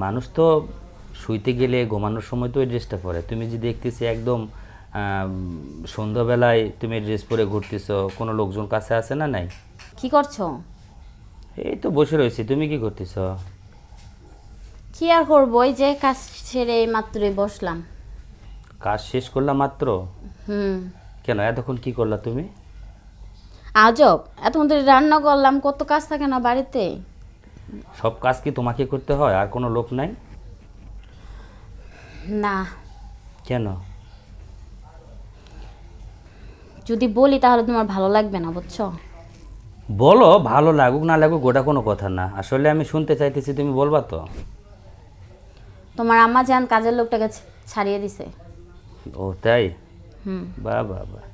মানুষ তো শুইতে গেলে ঘুমানোর সময় তো ওই ড্রেসটা পরে। তুমি যে দেখতেছি একদম সন্ধ্যাবেলায় তুমি ড্রেস পরে ঘুরতেছো, কোনো লোকজন কাছে আছে না? নাই। কি করছো? এই তো বসে রয়েছি, তুমি কি করতেছো? কি আর করবো, ওই যে কাজ ছেড়ে এই মাত্রই বসলাম। কাজ শেষ করলাম মাত্র? হুম। কেন এতক্ষণ কি করলা তুমি? আজব, এতক্ষণ ধরে রান্না করলাম, কত কাজ থাকে না বাড়িতে। সব কাজ কি তোমাকে করতে হয়, আর কোনো লোক নাই? না, কেন? যদি বলি তাহলে তোমার ভালো লাগবে না, বুঝছো? বলো, ভালো লাগুক না লাগুক ওটা কোনো কথা না, আসলে আমি শুনতে চাইতেছি, তুমি বলবা তো। তোমার আম্মা জান কাজের লোকটাকে ছাড়িয়ে দিছে। ও তাই? হুম। বাহ বাহ বাহ।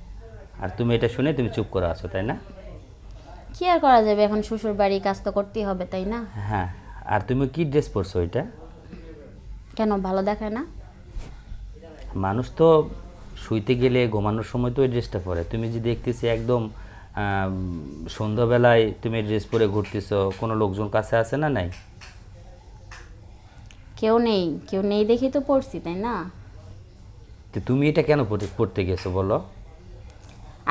আর তুমি এটা শুনে তুমি চুপ করে আছো, তাই না? কি আর করা যাবে, এখন শ্বশুর বাড়ি, কাজ তো করতেই হবে, তাই না? হ্যাঁ। আর তুমি কি ড্রেস পরছো এটা? কেন, ভালো দেখায় না? মানুষ তো শুইতে গেলে ঘুমানোর সময় তো ওই ড্রেসটা পরে। তুমি যে দেখতেছি একদম সন্ধ্যাবেলায় তুমি ড্রেস পরে ঘুরতেছো, কোনো লোকজন কাছে আছে না? নাই। কেউ নেই, কেউ নেই দেখেই তো পড়ছি, তাই না? তো তুমি এটা কেন পড়তে গেছো বলো?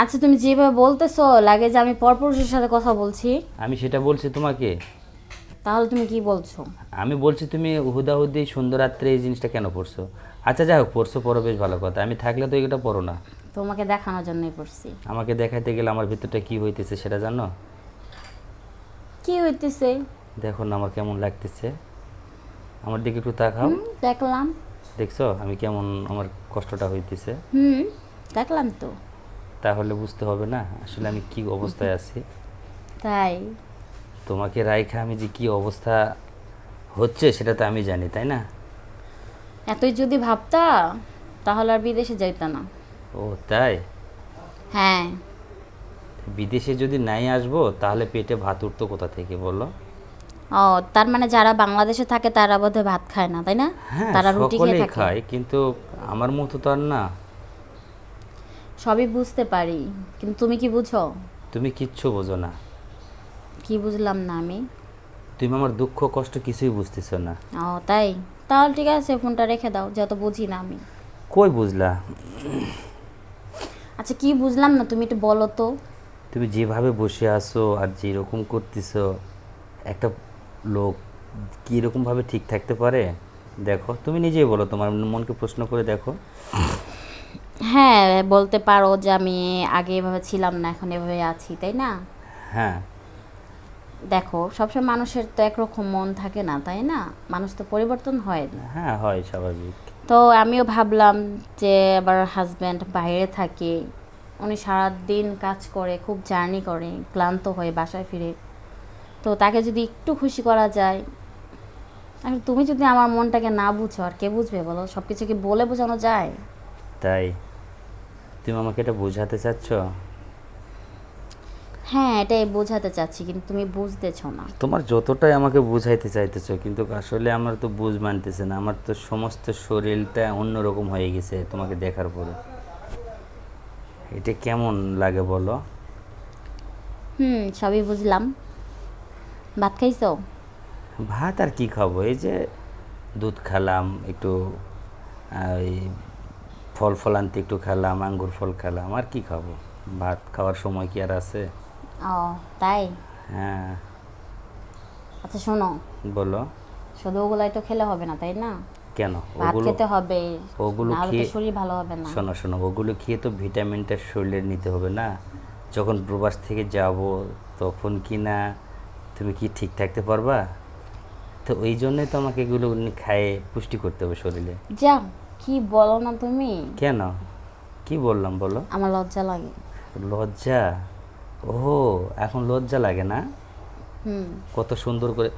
আচ্ছা, তুমি যেভাবে বলতেছো লাগে যে আমি পরপুরুষের সাথে কথা বলছি। আমি সেটা বলছি তোমাকে? তাহলে তুমি কি বলছো? আমি বলছি তুমি হুদাহুদি সুন্দর রাত্রে এই জিনিসটা কেন পড়ছো? আচ্ছা যাই হোক, পড়ছো পড়ো, বেশ ভালো কথা। আমি থাকলে তো এটা পড়ো না। তোমাকে দেখানোর জন্যই পড়ছি। আমাকে দেখাইতে গেলে আমার ভিতরটা কি হইতেছে সেটা জানো? কি হইতেছে? দেখো না আমার কেমন লাগতেছে। আমার দিকে একটু তাকাও। দেখলাম। দেখছো আমি কেমন, আমার কষ্টটা হইতেছে? হুম, দেখলাম তো। তাহলে বুঝতে হবে না আসলে আমি কি অবস্থায় আছি? তাই? তোমাকে রাইখা আমি যে কি অবস্থা হচ্ছে সেটা তো আমি জানি, তাই না? এতই যদি ভাবতা তাহলে আর বিদেশে যাইতা না। ও তাই? হ্যাঁ। বিদেশে যদি নাই আসবো তাহলে পেটে ভাত উঠতো কোথা থেকে বলো? ও, তার মানে যারা বাংলাদেশে থাকে তারা বোধহয় ভাত খায় না, তাই না? হ্যাঁ, তারা রুটি খেয়ে সকলেই থাকে। খায়, কিন্তু আমার মতো তো আর না। সবই বুঝতে পারি, কিন্তু তুমি কি বুঝো? তুমি কিচ্ছু বোঝো না। কি বুঝলাম না আমি? তুমি আমার দুঃখ কষ্ট কিছুই বুঝতেছো না। ও তাই? তাহলে ঠিক আছে, ফোনটা রেখে দাও, যত বুঝি না আমি। কই বুঝলা? আচ্ছা, কি বুঝলাম না তুমি একটু বলো তো। তুমি যেভাবে বসে আছো আর যেরকম করতেছো, একটা লোক কীরকমভাবে ঠিক থাকতে পারে? দেখো তুমি নিজেই বলো, তোমার মনকে প্রশ্ন করে দেখো। হ্যাঁ, বলতে পারো যে আমি আগে এভাবে ছিলাম না, এখন এভাবে আছি, তাই না? হ্যাঁ। দেখো, সবসময় মানুষের তো একরকম মন থাকে না, তাই না? মানুষ তো পরিবর্তন হয়। হ্যাঁ হয়, স্বাভাবিক। তো আমিও ভাবলাম যে আবার হাজব্যান্ড বাইরে থাকে, উনি সারাদিন কাজ করে, খুব জার্নি করে, ক্লান্ত হয়ে বাসায় ফিরে। তো তাকে যদি একটু খুশি করা যায়। আর তুমি যদি আমার মনটাকে না বুঝো আর কে বুঝবে বলো? সব কিছু কি বলে বোঝানো যায়? তাই তুমি আমাকে এটা বোঝাতে চাচ্ছ? হ্যাঁ, এটাই বোঝাতে চাচ্ছি, কিন্তু তুমি বুঝতেছো না। তোমার যতটাই আমাকে বুঝাইতে চাইতেছো, কিন্তু আসলে আমার তো বুঝ মানতেছে না। আমার তো সমস্ত শরীরটা অন্যরকম হয়ে গেছে তোমাকে দেখার পরে। এটা কেমন লাগে বলো? সবই বুঝলাম। ভাত খাইছো? ভাত আর কি খাবো, এই যে দুধ খেলাম একটু, ওই ফল ফলান্তি একটু খেলাম, আঙ্গুর ফল খেলাম, আর কি খাবো? ভাত খাওয়ার সময় কি আর আছে? ও তাই? হ্যাঁ। আচ্ছা শোনো, বলো। শুধু ওগুলাই তো খেলে হবে না, তাই না? কেন? ভাত ওগুলো খেতে হবে, ওগুলো নাহলে তো খেয়ে, শরীর ভালো হবে না। শোনো শোনো, ওগুলো খেয়ে তো ভিটামিনটা শরীরে নিতে হবে না? যখন প্রবাস থেকে যাব তখন কি না তুমি কি ঠিক থাকতে পারবা? তো ওই জন্যই তো আমাকে এগুলো খায়ে পুষ্টি করতে হবে শরীরে। যা, কি বলো না তুমি? কেন? কি বললাম বলো? আমার লজ্জা লাগে। লজ্জা? ও, এখন লজ্জা লাগে না? হুম। কত সুন্দর করে